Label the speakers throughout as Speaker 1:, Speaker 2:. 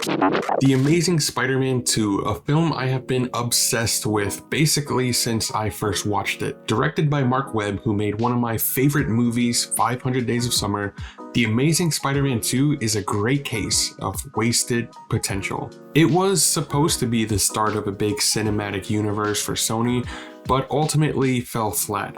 Speaker 1: The Amazing Spider-Man 2, a film I have been obsessed with basically since I first watched it. Directed by Mark Webb, who made one of my favorite movies, 500 Days of Summer, The Amazing Spider-Man 2 is a great case of wasted potential. It was supposed to be the start of a big cinematic universe for Sony, but ultimately fell flat.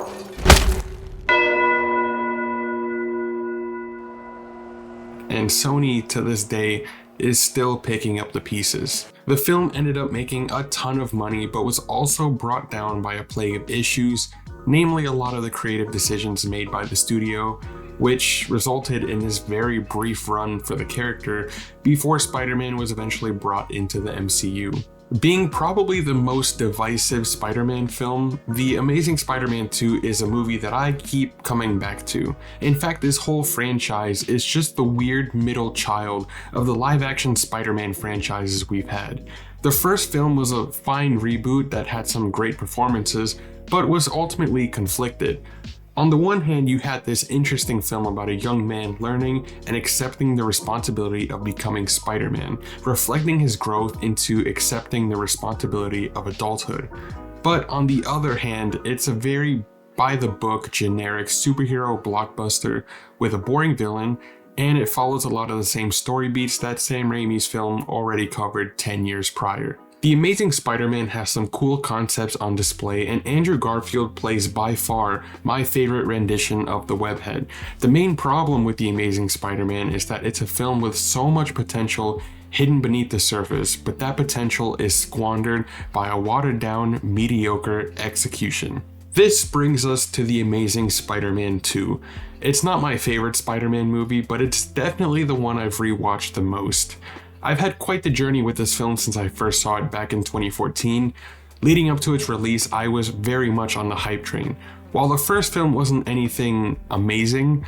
Speaker 1: And Sony, to this day, is still picking up the pieces. The film ended up making a ton of money, but was also brought down by a plague of issues, namely a lot of the creative decisions made by the studio, which resulted in this very brief run for the character before Spider-Man was eventually brought into the MCU. Being probably the most divisive Spider-Man film, The Amazing Spider-Man 2 is a movie that I keep coming back to. In fact, this whole franchise is just the weird middle child of the live-action Spider-Man franchises we've had. The first film was a fine reboot that had some great performances, but was ultimately conflicted. On the one hand, you had this interesting film about a young man learning and accepting the responsibility of becoming Spider-Man, reflecting his growth into accepting the responsibility of adulthood. But on the other hand, it's a very by-the-book, generic superhero blockbuster with a boring villain, and it follows a lot of the same story beats that Sam Raimi's film already covered 10 years prior. The Amazing Spider-Man has some cool concepts on display, and Andrew Garfield plays by far my favorite rendition of the Webhead. The main problem with The Amazing Spider-Man is that it's a film with so much potential hidden beneath the surface, but that potential is squandered by a watered-down, mediocre execution. This brings us to The Amazing Spider-Man 2. It's not my favorite Spider-Man movie, but it's definitely the one I've rewatched the most. I've had quite the journey with this film since I first saw it back in 2014. Leading up to its release, I was very much on the hype train. While the first film wasn't anything amazing,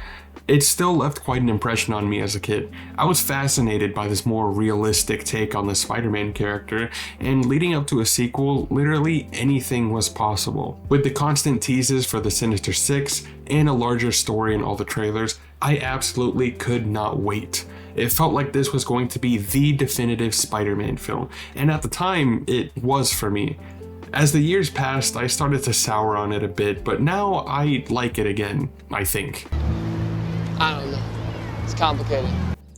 Speaker 1: it still left quite an impression on me as a kid. I was fascinated by this more realistic take on the Spider-Man character, and leading up to a sequel, literally anything was possible. With the constant teases for the Sinister Six and a larger story in all the trailers, I absolutely could not wait. It felt like this was going to be the definitive Spider-Man film, and at the time, it was for me. As the years passed, I started to sour on it a bit, but now I like it again, I think.
Speaker 2: I don't know. It's complicated.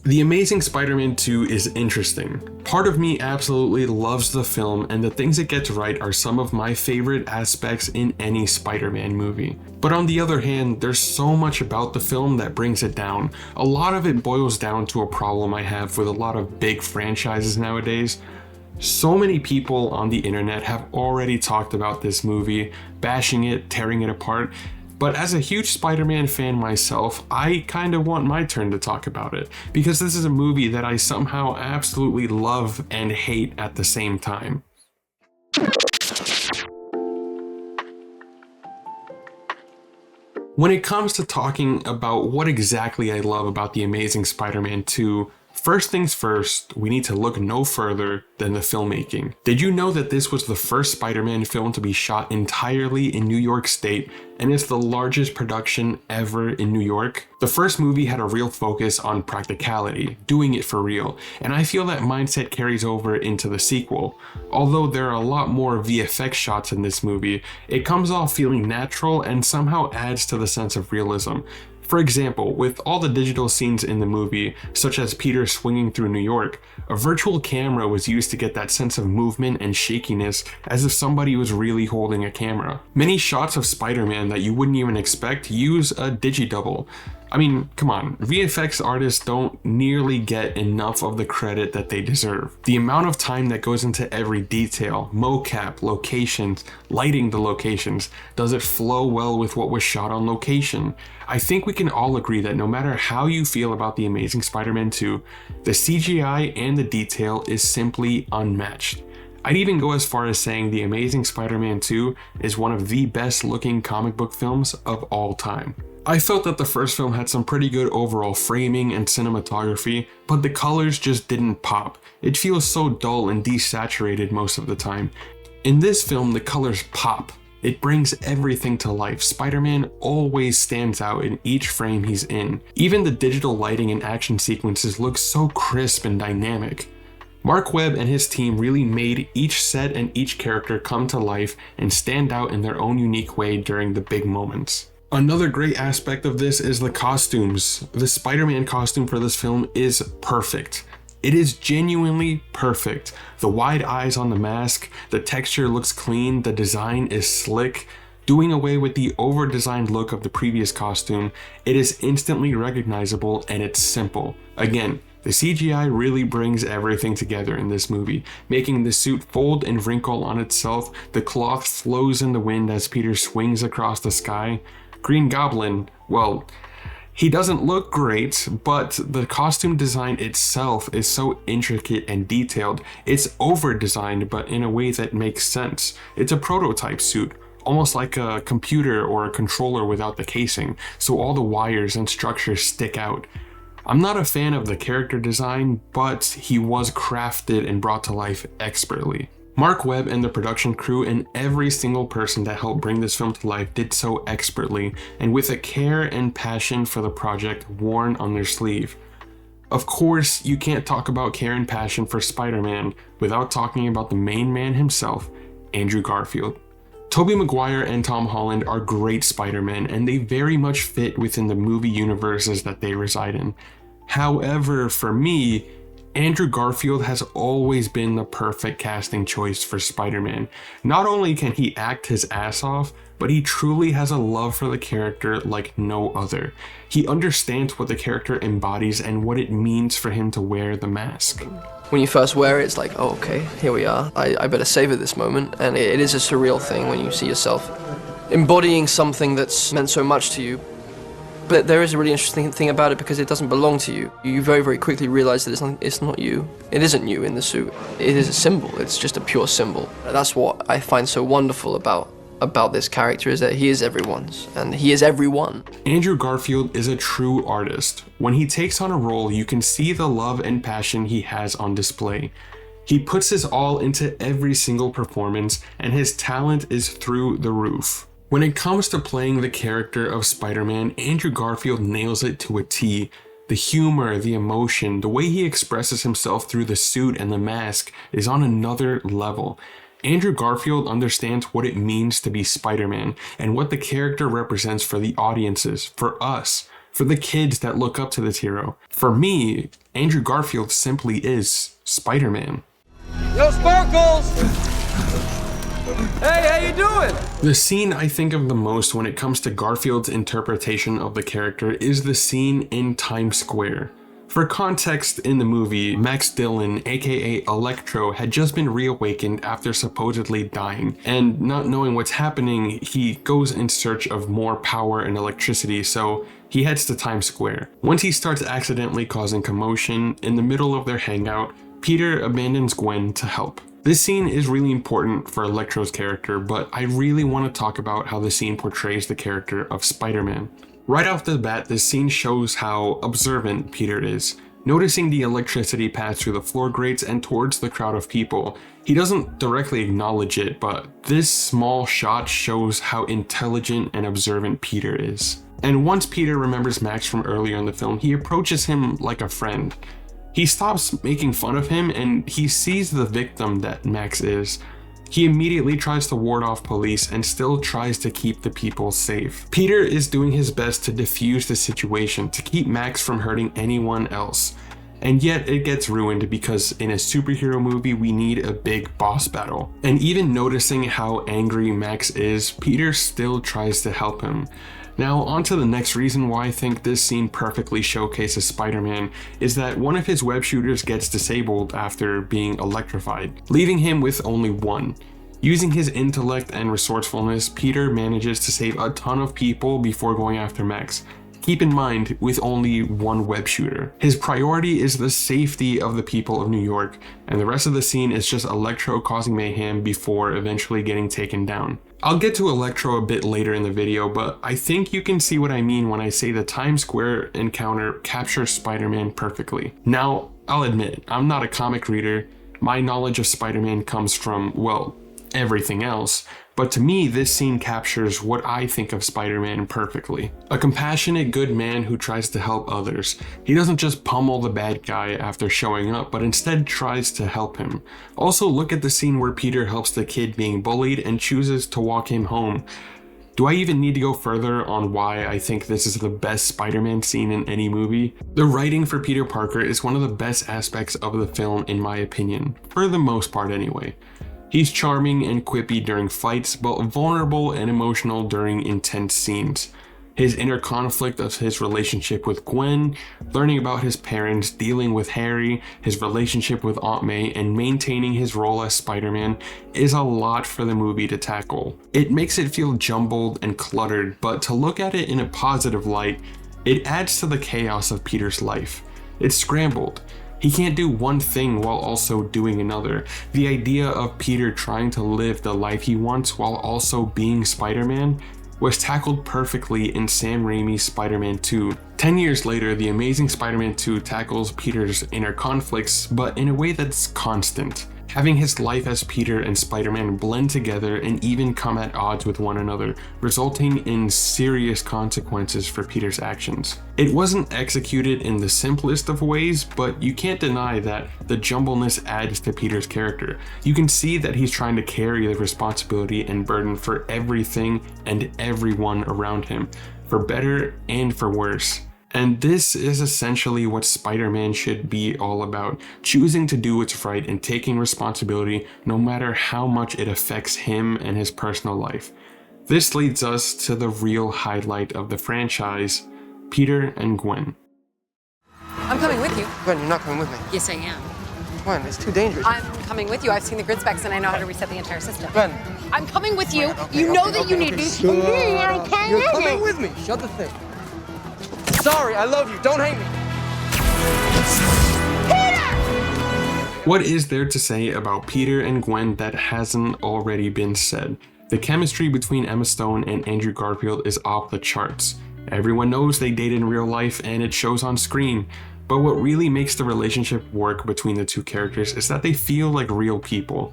Speaker 1: The Amazing Spider-Man 2 is interesting. Part of me absolutely loves the film, and the things it gets right are some of my favorite aspects in any Spider-Man movie. But on the other hand, there's so much about the film that brings it down. A lot of it boils down to a problem I have with a lot of big franchises nowadays. So many people on the internet have already talked about this movie, bashing it, tearing it apart. But as a huge Spider-Man fan myself, I kind of want my turn to talk about it, because this is a movie that I somehow absolutely love and hate at the same time. When it comes to talking about what exactly I love about The Amazing Spider-Man 2, first things first, we need to look no further than the filmmaking. Did you know that this was the first Spider-Man film to be shot entirely in New York State, and it's the largest production ever in New York? The first movie had a real focus on practicality, doing it for real, and I feel that mindset carries over into the sequel. Although there are a lot more VFX shots in this movie, it comes off feeling natural and somehow adds to the sense of realism. For example, with all the digital scenes in the movie, such as Peter swinging through New York, a virtual camera was used to get that sense of movement and shakiness as if somebody was really holding a camera. Many shots of Spider-Man that you wouldn't even expect use a digidouble. I mean, come on, VFX artists don't nearly get enough of the credit that they deserve. The amount of time that goes into every detail, mocap, locations, lighting the locations, does it flow well with what was shot on location? I think we can all agree that no matter how you feel about The Amazing Spider-Man 2, the CGI and the detail is simply unmatched. I'd even go as far as saying The Amazing Spider-Man 2 is one of the best looking comic book films of all time. I felt that the first film had some pretty good overall framing and cinematography, but the colors just didn't pop. It feels so dull and desaturated most of the time. In this film, the colors pop. It brings everything to life. Spider-Man always stands out in each frame he's in. Even the digital lighting and action sequences look so crisp and dynamic. Mark Webb and his team really made each set and each character come to life and stand out in their own unique way during the big moments. Another great aspect of this is the costumes. The Spider-Man costume for this film is perfect. It is genuinely perfect. The wide eyes on the mask, the texture looks clean, the design is slick. Doing away with the over-designed look of the previous costume, it is instantly recognizable and it's simple. Again, the CGI really brings everything together in this movie, making the suit fold and wrinkle on itself, the cloth flows in the wind as Peter swings across the sky. Green Goblin, well, he doesn't look great, but the costume design itself is so intricate and detailed. It's over-designed, but in a way that makes sense. It's a prototype suit, almost like a computer or a controller without the casing, so all the wires and structures stick out. I'm not a fan of the character design, but he was crafted and brought to life expertly. Mark Webb and the production crew and every single person that helped bring this film to life did so expertly and with a care and passion for the project worn on their sleeve. Of course, you can't talk about care and passion for Spider-Man without talking about the main man himself, Andrew Garfield. Tobey Maguire and Tom Holland are great Spider-Men, and they very much fit within the movie universes that they reside in. However, for me, Andrew Garfield has always been the perfect casting choice for Spider-Man. Not only can he act his ass off, but he truly has a love for the character like no other. He understands what the character embodies and what it means for him to wear the mask.
Speaker 2: When you first wear it, it's like, oh, okay, here we are. I better savor this moment. And it is a surreal thing when you see yourself embodying something that's meant so much to you. But there is a really interesting thing about it because it doesn't belong to you. You very, very quickly realize that it's not you. It isn't you in the suit. It is a symbol. It's just a pure symbol. That's what I find so wonderful about this character, is that he is everyone's, and he is everyone.
Speaker 1: Andrew Garfield is a true artist. When he takes on a role, you can see the love and passion he has on display. He puts his all into every single performance, and his talent is through the roof. When it comes to playing the character of Spider-Man, Andrew Garfield nails it to a T. The humor, the emotion, the way he expresses himself through the suit and the mask is on another level. Andrew Garfield understands what it means to be Spider-Man and what the character represents for the audiences, for us, for the kids that look up to this hero. For me, Andrew Garfield simply is Spider-Man.
Speaker 2: Yo, Sparkles! Hey, how you doing?
Speaker 1: The scene I think of the most when it comes to Garfield's interpretation of the character is the scene in Times Square. For context, in the movie, Max Dillon, aka Electro, had just been reawakened after supposedly dying, and not knowing what's happening, he goes in search of more power and electricity, so he heads to Times Square. Once he starts accidentally causing commotion, in the middle of their hangout, Peter abandons Gwen to help. This scene is really important for Electro's character, but I really want to talk about how the scene portrays the character of Spider-Man. Right off the bat, this scene shows how observant Peter is. Noticing the electricity pass through the floor grates and towards the crowd of people. He doesn't directly acknowledge it, but this small shot shows how intelligent and observant Peter is. And once Peter remembers Max from earlier in the film, he approaches him like a friend. He stops making fun of him and he sees the victim that Max is. He immediately tries to ward off police and still tries to keep the people safe. Peter is doing his best to defuse the situation, to keep Max from hurting anyone else. And yet it gets ruined because in a superhero movie we need a big boss battle. And even noticing how angry Max is, Peter still tries to help him. Now on to the next reason why I think this scene perfectly showcases Spider-Man is that one of his web shooters gets disabled after being electrified, leaving him with only one. Using his intellect and resourcefulness, Peter manages to save a ton of people before going after Max. Keep in mind, with only one web shooter. His priority is the safety of the people of New York, and the rest of the scene is just Electro causing mayhem before eventually getting taken down. I'll get to Electro a bit later in the video, but I think you can see what I mean when I say the Times Square encounter captures Spider-Man perfectly. Now, I'll admit, I'm not a comic reader. My knowledge of Spider-Man comes from, well, everything else, But to me, this scene captures what I think of Spider-Man perfectly. A compassionate, good man who tries to help others. He doesn't just pummel the bad guy after showing up, but instead tries to help him. Also, look at the scene where Peter helps the kid being bullied and chooses to walk him home. Do I even need to go further on why I think this is the best Spider-Man scene in any movie? The writing for Peter Parker is one of the best aspects of the film in my opinion, for the most part anyway. He's charming and quippy during fights, but vulnerable and emotional during intense scenes. His inner conflict of his relationship with Gwen, learning about his parents, dealing with Harry, his relationship with Aunt May, and maintaining his role as Spider-Man is a lot for the movie to tackle. It makes it feel jumbled and cluttered, but to look at it in a positive light, it adds to the chaos of Peter's life. It's scrambled. He can't do one thing while also doing another. The idea of Peter trying to live the life he wants while also being Spider-Man was tackled perfectly in Sam Raimi's Spider-Man 2. 10 years later, The Amazing Spider-Man 2 tackles Peter's inner conflicts, but in a way that's constant, having his life as Peter and Spider-Man blend together and even come at odds with one another, resulting in serious consequences for Peter's actions. It wasn't executed in the simplest of ways, but you can't deny that the jumbleness adds to Peter's character. You can see that he's trying to carry the responsibility and burden for everything and everyone around him, for better and for worse. And this is essentially what Spider-Man should be all about, choosing to do what's right and taking responsibility no matter how much it affects him and his personal life. This leads us to the real highlight of the franchise, Peter and Gwen.
Speaker 3: I'm coming with you.
Speaker 2: Gwen, you're not coming with me.
Speaker 3: Yes, I am.
Speaker 2: Gwen, it's too dangerous.
Speaker 3: I'm coming with you. I've seen the grid specs and I know how to reset the entire system.
Speaker 2: Gwen.
Speaker 3: I'm coming with you. You know that you need to.
Speaker 2: You're coming with me. Shut the thing. Sorry, I love you. Don't hate me.
Speaker 1: What is there to say about Peter and Gwen that hasn't already been said? The chemistry between Emma Stone and Andrew Garfield is off the charts. Everyone knows they date in real life and it shows on screen. But what really makes the relationship work between the two characters is that they feel like real people.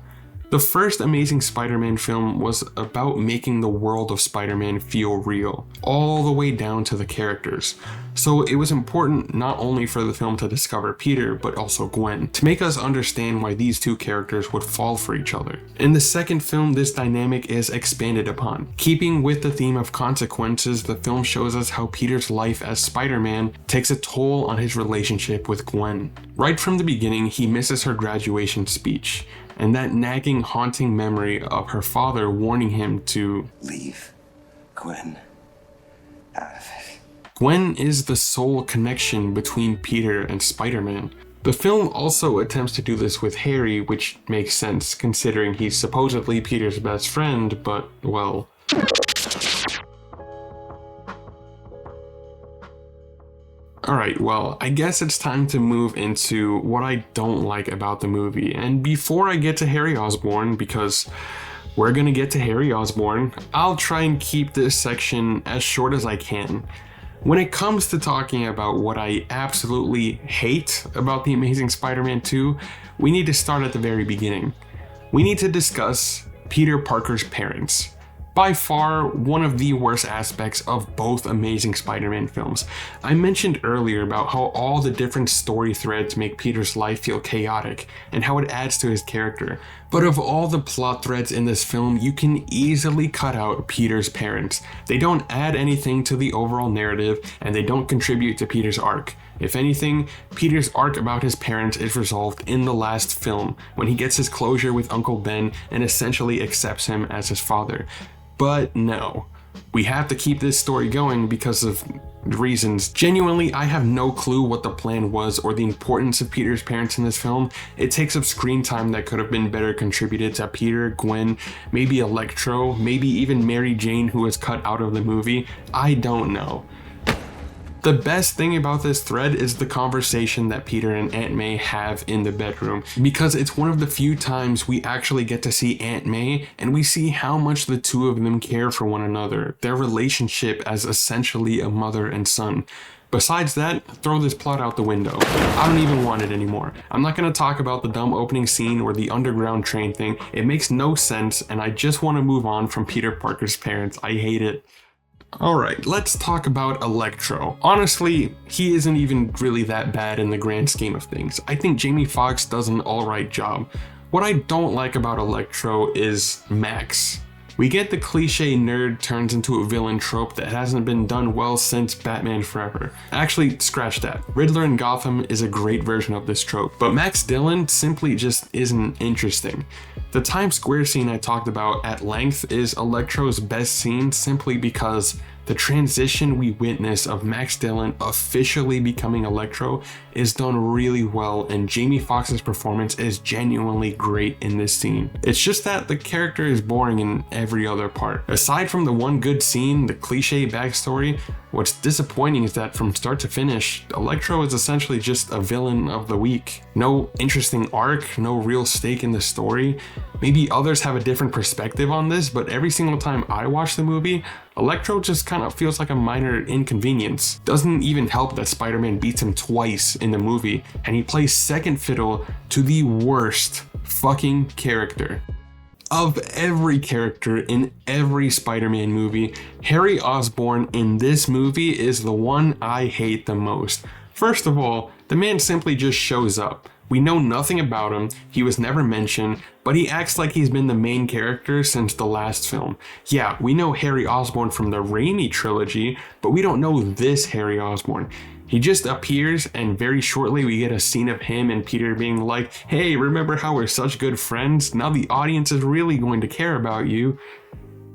Speaker 1: The first Amazing Spider-Man film was about making the world of Spider-Man feel real, all the way down to the characters. So it was important not only for the film to discover Peter, but also Gwen, to make us understand why these two characters would fall for each other. In the second film, this dynamic is expanded upon. Keeping with the theme of consequences, the film shows us how Peter's life as Spider-Man takes a toll on his relationship with Gwen. Right from the beginning, he misses her graduation speech, and that nagging, haunting memory of her father warning him to
Speaker 4: leave Gwen out of it.
Speaker 1: Gwen is the sole connection between Peter and Spider-Man. The film also attempts to do this with Harry, which makes sense considering he's supposedly Peter's best friend, but, well... Alright, well, I guess it's time to move into what I don't like about the movie. And before I get to Harry Osborn, because we're gonna get to Harry Osborn, I'll try and keep this section as short as I can. When it comes to talking about what I absolutely hate about The Amazing Spider-Man 2, we need to start at the very beginning. We need to discuss Peter Parker's parents. By far, one of the worst aspects of both Amazing Spider-Man films. I mentioned earlier about how all the different story threads make Peter's life feel chaotic, and how it adds to his character. But of all the plot threads in this film, you can easily cut out Peter's parents. They don't add anything to the overall narrative, and they don't contribute to Peter's arc. If anything, Peter's arc about his parents is resolved in the last film, when he gets his closure with Uncle Ben and essentially accepts him as his father. But no, we have to keep this story going because of reasons. Genuinely, I have no clue what the plan was or the importance of Peter's parents in this film. It takes up screen time that could have been better contributed to Peter, Gwen, maybe Electro, maybe even Mary Jane, who was cut out of the movie. I don't know. The best thing about this thread is the conversation that Peter and Aunt May have in the bedroom, because it's one of the few times we actually get to see Aunt May and we see how much the two of them care for one another, their relationship as essentially a mother and son. Besides that, throw this plot out the window. I don't even want it anymore. I'm not gonna talk about the dumb opening scene or the underground train thing. It makes no sense, and I just want to move on from Peter Parker's parents. I hate it. Alright, let's talk about Electro. Honestly, he isn't even really that bad in the grand scheme of things. I think Jamie Foxx does an alright job. What I don't like about Electro is Max. We get the cliche nerd turns into a villain trope that hasn't been done well since Batman Forever. Actually, scratch that. Riddler in Gotham is a great version of this trope, but Max Dillon simply just isn't interesting. The Times Square scene I talked about at length is Electro's best scene simply because the transition we witness of Max Dillon officially becoming Electro is done really well, and Jamie Foxx's performance is genuinely great in this scene. It's just that the character is boring in every other part. Aside from the one good scene, the cliche backstory, what's disappointing is that from start to finish, Electro is essentially just a villain of the week. No interesting arc, no real stake in the story. Maybe others have a different perspective on this, but every single time I watch the movie, Electro just kind of feels like a minor inconvenience. Doesn't even help that Spider-Man beats him twice in the movie, and he plays second fiddle to the worst fucking character. Of every character in every Spider-Man movie, Harry Osborn in this movie is the one I hate the most. First of all, the man simply just shows up. We know nothing about him, he was never mentioned, but he acts like he's been the main character since the last film. Yeah, we know Harry Osborn from the Raimi trilogy, but we don't know this Harry Osborn. He just appears, and very shortly we get a scene of him and Peter being like, hey, remember how we're such good friends? Now the audience is really going to care about you.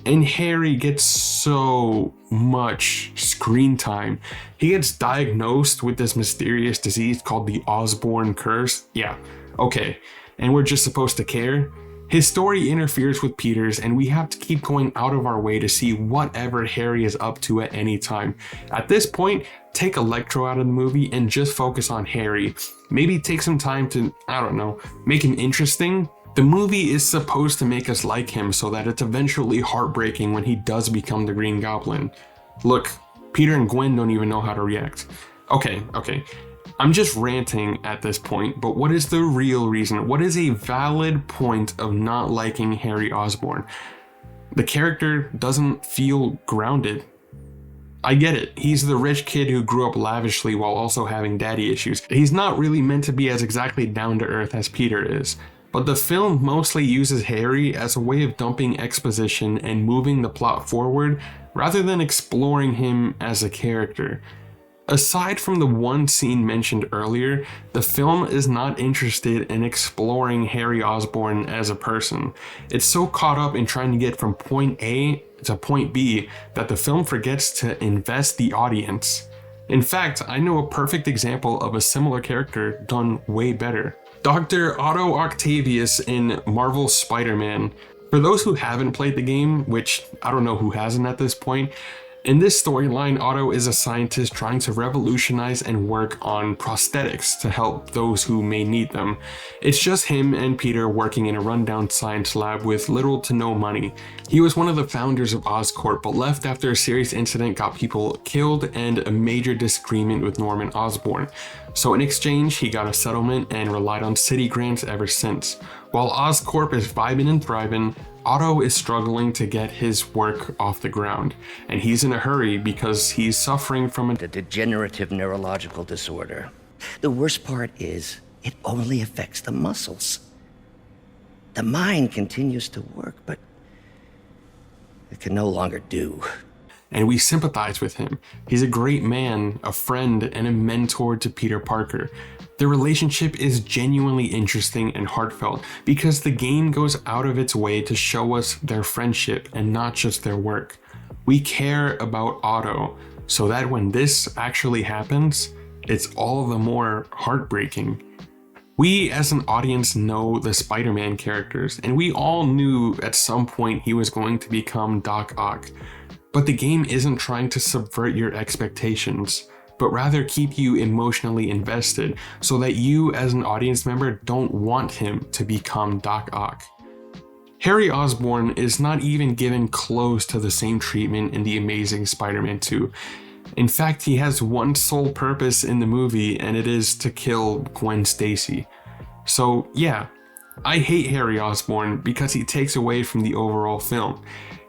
Speaker 1: And Harry gets so much screen time. He gets diagnosed with this mysterious disease called the Osborn curse. Yeah, okay. And we're just supposed to care? His story interferes with Peter's, and we have to keep going out of our way to see whatever Harry is up to at any time. At this point, take Electro out of the movie and just focus on Harry. Maybe take some time to, I don't know, make him interesting. The movie is supposed to make us like him so that it's eventually heartbreaking when he does become the Green Goblin. Look, Peter and Gwen don't even know how to react. Okay. I'm just ranting at this point, but what is the real reason? What is a valid point of not liking Harry Osborn? The character doesn't feel grounded. I get it. He's the rich kid who grew up lavishly while also having daddy issues. He's not really meant to be as exactly down to earth as Peter is. But the film mostly uses Harry as a way of dumping exposition and moving the plot forward rather than exploring him as a character. Aside from the one scene mentioned earlier, the film is not interested in exploring Harry Osborn as a person. It's so caught up in trying to get from point A to point B that the film forgets to invest the audience. In fact, I know a perfect example of a similar character done way better. Dr. Otto Octavius in Marvel's Spider-Man. For those who haven't played the game, which I don't know who hasn't at this point, in this storyline, Otto is a scientist trying to revolutionize and work on prosthetics to help those who may need them. It's just him and Peter working in a rundown science lab with little to no money. He was one of the founders of Oscorp, but left after a serious incident got people killed and a major disagreement with Norman Osborn. So in exchange, he got a settlement and relied on city grants ever since. While Oscorp is vibing and thriving, Otto is struggling to get his work off the ground, and he's in a hurry because he's suffering from
Speaker 5: A degenerative neurological disorder. The worst part is, it only affects the muscles. The mind continues to work, but it can no longer do.
Speaker 1: And we sympathize with him. He's a great man, a friend, and a mentor to Peter Parker. Their relationship is genuinely interesting and heartfelt because the game goes out of its way to show us their friendship and not just their work. We care about Otto, so that when this actually happens, it's all the more heartbreaking. We as an audience know the Spider-Man characters, and we all knew at some point he was going to become Doc Ock. But the game isn't trying to subvert your expectations, but rather keep you emotionally invested so that you as an audience member don't want him to become Doc Ock. Harry Osborn is not even given close to the same treatment in The Amazing Spider-Man 2. In fact, he has one sole purpose in the movie, and it is to kill Gwen Stacy. So yeah, I hate Harry Osborn because he takes away from the overall film.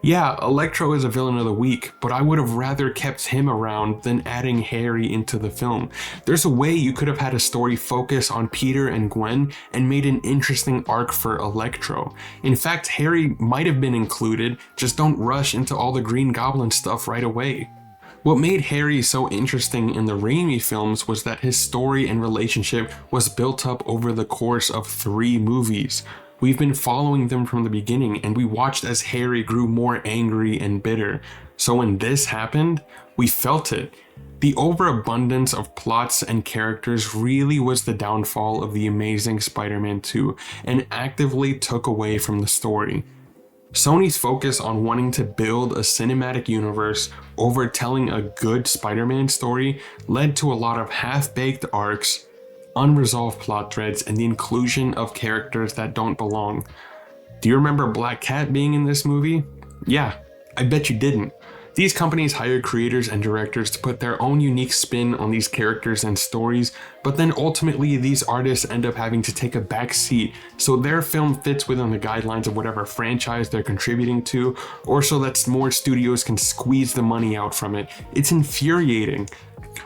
Speaker 1: Yeah, Electro is a villain of the week, but I would have rather kept him around than adding Harry into the film. There's a way you could have had a story focus on Peter and Gwen and made an interesting arc for Electro. In fact, Harry might have been included, just don't rush into all the Green Goblin stuff right away. What made Harry so interesting in the Raimi films was that his story and relationship was built up over the course of 3 movies. We've been following them from the beginning, and we watched as Harry grew more angry and bitter. So when this happened, we felt it. The overabundance of plots and characters really was the downfall of The Amazing Spider-Man 2 and actively took away from the story. Sony's focus on wanting to build a cinematic universe over telling a good Spider-Man story led to a lot of half-baked arcs, unresolved plot threads, and the inclusion of characters that don't belong. Do you remember Black Cat being in this movie? Yeah, I bet you didn't. These companies hire creators and directors to put their own unique spin on these characters and stories, but then ultimately these artists end up having to take a back seat so their film fits within the guidelines of whatever franchise they're contributing to, or so that more studios can squeeze the money out from it. It's infuriating.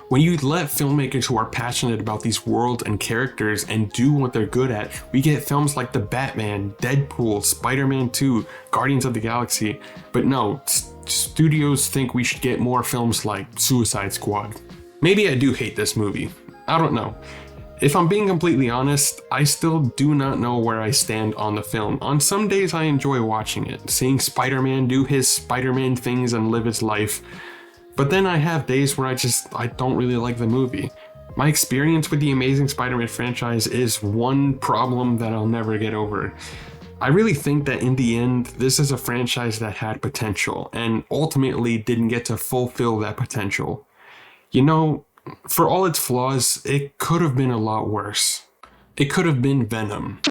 Speaker 1: When you let filmmakers who are passionate about these worlds and characters and do what they're good at, we get films like The Batman, Deadpool, Spider-Man 2, Guardians of the Galaxy. But no, studios think we should get more films like Suicide Squad. Maybe I do hate this movie. I don't know. If I'm being completely honest, I still do not know where I stand on the film. On some days I enjoy watching it, seeing Spider-Man do his Spider-Man things and live his life. But then I have days where I don't really like the movie. My experience with the Amazing Spider-Man franchise is one problem that I'll never get over. I really think that in the end, this is a franchise that had potential and ultimately didn't get to fulfill that potential. You know, for all its flaws, it could have been a lot worse. It could have been Venom.